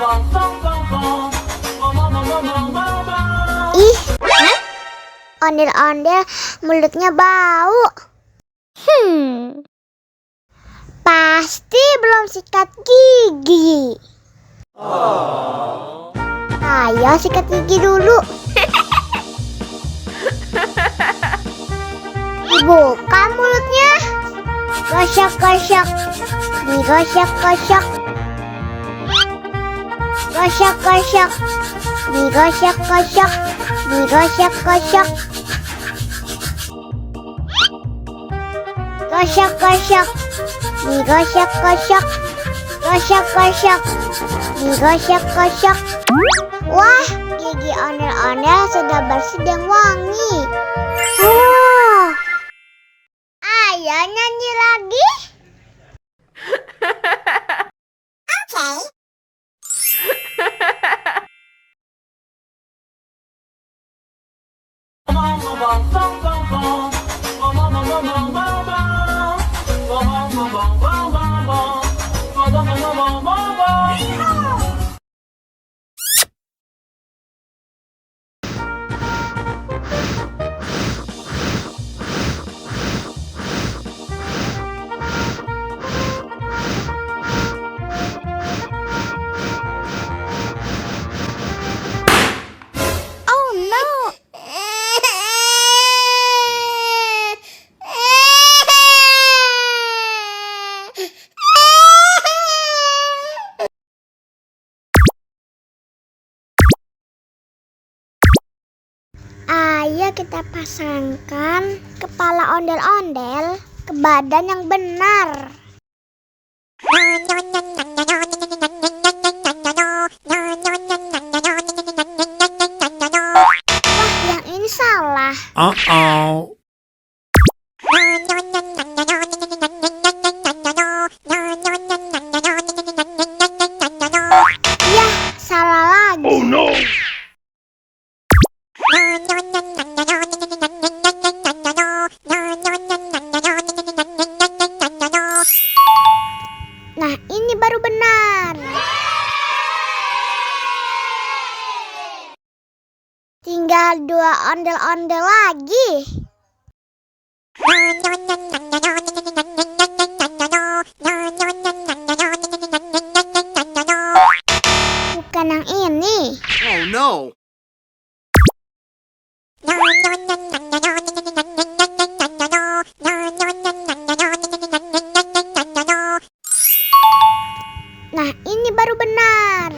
Ih, ondel-ondel mulutnya bau. Pasti belum sikat gigi. Ayo sikat gigi dulu. Dibuka mulutnya. Gosok-gosok. Digosok-gosok. Gosok-gosok. Digosok-gosok. Digosok-gosok. Gosok-gosok. Digosok-gosok. Gosok-gosok. Digosok-gosok. Wah, gigi ondel-ondel sudah bersih dan wangi. Ayo nyanyi lagi. Ayo kita pasangkan kepala ondel-ondel ke badan yang benar. Wah, yang ini salah. Yah, salah lagi. Oh no! Nah, ini baru benar. Tinggal 2 ondel-ondel lagi. Bukan yang ini. Oh no! Nah, ini baru benar.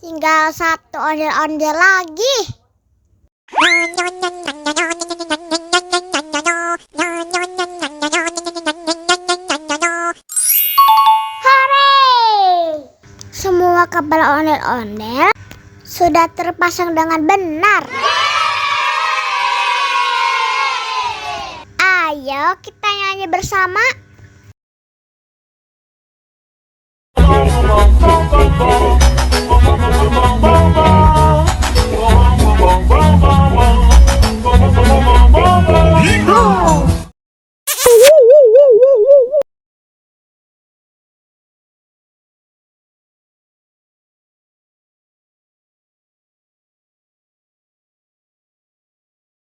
Tinggal 1 ondel-ondel lagi. Hore! Semua kepala ondel-ondel sudah terpasang dengan benar. Ayo kita nyanyi bersama. Bum, bum, bum, bum, bum.